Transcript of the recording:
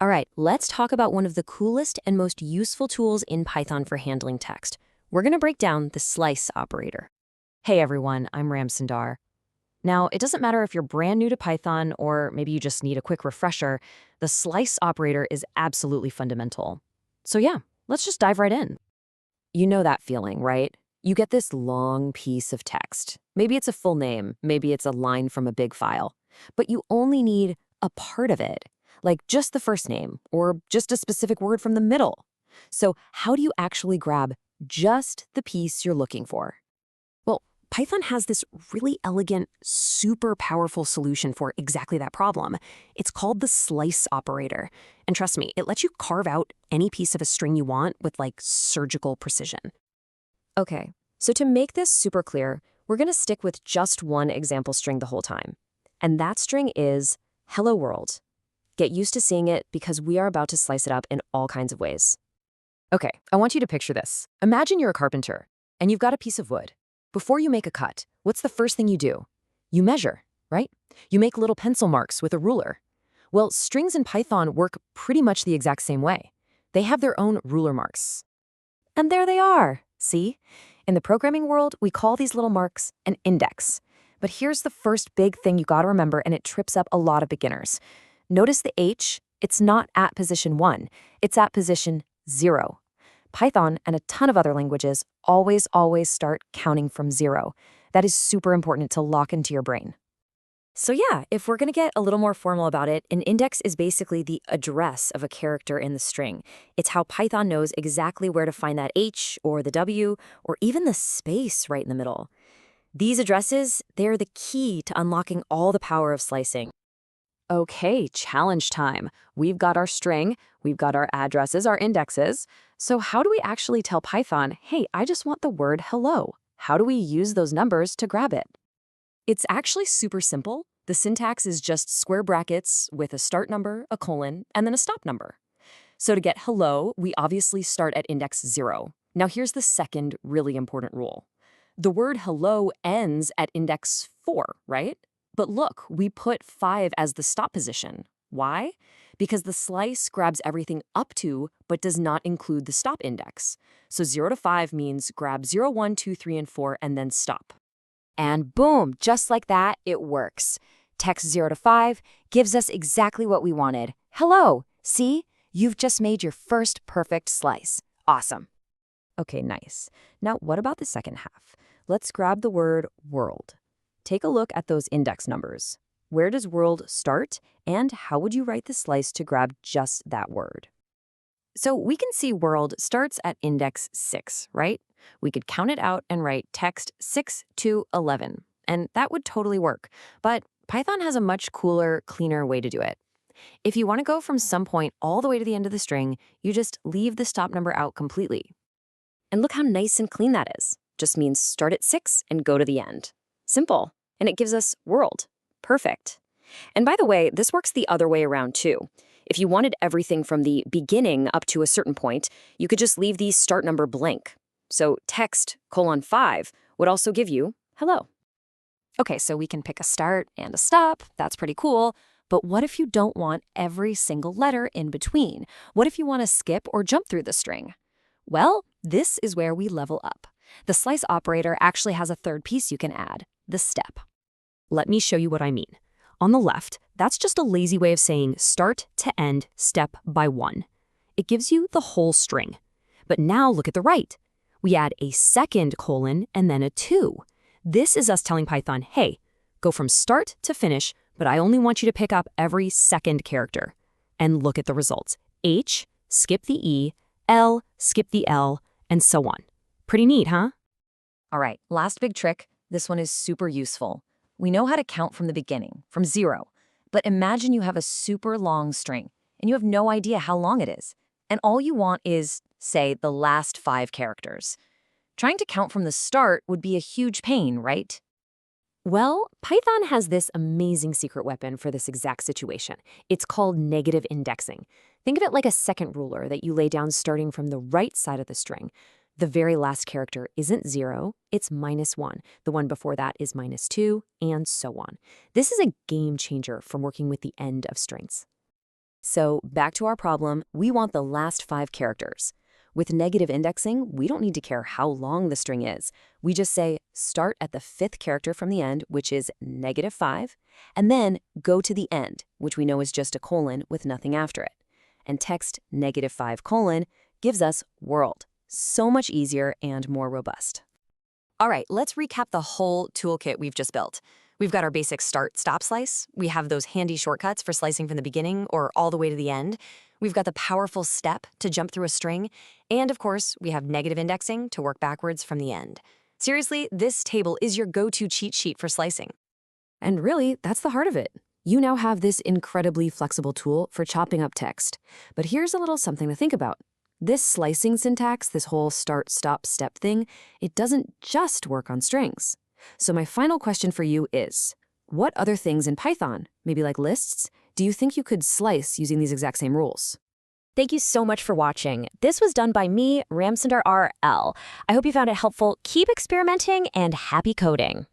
All right, let's talk about one of the coolest and most useful tools in Python for handling text. We're going to break down the slice operator. Hey everyone, I'm Ram Sundar. Now, it doesn't matter if you're brand new to Python or maybe you just need a quick refresher, the slice operator is absolutely fundamental. So yeah, let's just dive right in. You know that feeling, right? You get this long piece of text. Maybe it's a full name, maybe it's a line from a big file, but you only need a part of it, like just the first name or just a specific word from the middle. So how do you actually grab just the piece you're looking for? Well, Python has this really elegant, super powerful solution for exactly that problem. It's called the slice operator. And trust me, it lets you carve out any piece of a string you want with like surgical precision. Okay, so to make this super clear, we're going to stick with just one example string the whole time. And that string is hello world. Get used to seeing it because we are about to slice it up in all kinds of ways. Okay, I want you to picture this. Imagine you're a carpenter and you've got a piece of wood. Before you make a cut, what's the first thing you do? You measure, right? You make little pencil marks with a ruler. Well, strings in Python work pretty much the exact same way. They have their own ruler marks. And there they are, see? In the programming world, we call these little marks an index. But here's the first big thing you gotta remember, and it trips up a lot of beginners. Notice the H, it's not at position 1, it's at position 0. Python and a ton of other languages always start counting from 0. That is super important to lock into your brain. So yeah, if we're gonna get a little more formal about it, an index is basically the address of a character in the string. It's how Python knows exactly where to find that H or the W or even the space right in the middle. These addresses, they're the key to unlocking all the power of slicing. Okay, challenge time. We've got our string, we've got our addresses, our indexes. So how do we actually tell Python, hey, I just want the word hello? How do we use those numbers to grab it? It's actually super simple. The syntax is just square brackets with a start number, a colon, and then a stop number. So to get hello, we obviously start at index 0. Now here's the second really important rule. The word hello ends at index 4, right? But look, we put 5 as the stop position. Why? Because the slice grabs everything up to, but does not include the stop index. So 0 to 5 means grab 0, 1, 2, 3, and 4, and then stop. And boom, just like that, it works. Text 0 to 5 gives us exactly what we wanted. Hello, see? You've just made your first perfect slice. Awesome. Okay, nice. Now, what about the second half? Let's grab the word world. Take a look at those index numbers. Where does world start, and how would you write the slice to grab just that word? So we can see world starts at index 6, right? We could count it out and write text 6 to 11, and that would totally work. But Python has a much cooler, cleaner way to do it. If you want to go from some point all the way to the end of the string, you just leave the stop number out completely. And look how nice and clean that is. Just means start at 6 and go to the end. Simple. And it gives us world. Perfect. And by the way, this works the other way around too. If you wanted everything from the beginning up to a certain point, you could just leave the start number blank. So text colon 5 would also give you hello. Okay, so we can pick a start and a stop. That's pretty cool. But what if you don't want every single letter in between? What if you want to skip or jump through the string? Well, this is where we level up. The slice operator actually has a third piece you can add, the step. Let me show you what I mean. On the left, that's just a lazy way of saying start to end step by 1. It gives you the whole string. But now look at the right. We add a second colon and then a 2. This is us telling Python, hey, go from start to finish, but I only want you to pick up every second character. And look at the results. H, skip the E, L, skip the L, and so on. Pretty neat, huh? All right, last big trick. This one is super useful. We know how to count from the beginning, from 0. But imagine you have a super long string, and you have no idea how long it is. And all you want is, say, the last 5 characters. Trying to count from the start would be a huge pain, right? Well, Python has this amazing secret weapon for this exact situation. It's called negative indexing. Think of it like a second ruler that you lay down starting from the right side of the string. The very last character isn't 0, it's -1. The one before that is -2, and so on. This is a game changer from working with the end of strings. So back to our problem, we want the last 5 characters. With negative indexing, we don't need to care how long the string is. We just say start at the 5th character from the end, which is -5, and then go to the end, which we know is just a colon with nothing after it. And text -5 : gives us world. So much easier and more robust. All right, let's recap the whole toolkit we've just built. We've got our basic start-stop slice. We have those handy shortcuts for slicing from the beginning or all the way to the end. We've got the powerful step to jump through a string. And of course, we have negative indexing to work backwards from the end. Seriously, this table is your go-to cheat sheet for slicing. And really, that's the heart of it. You now have this incredibly flexible tool for chopping up text. But here's a little something to think about. This slicing syntax, this whole start, stop, step thing, it doesn't just work on strings. So my final question for you is, what other things in Python, maybe like lists, do you think you could slice using these exact same rules? Thank you so much for watching. This was done by me, Ramsundar RL. I hope you found it helpful. Keep experimenting and happy coding.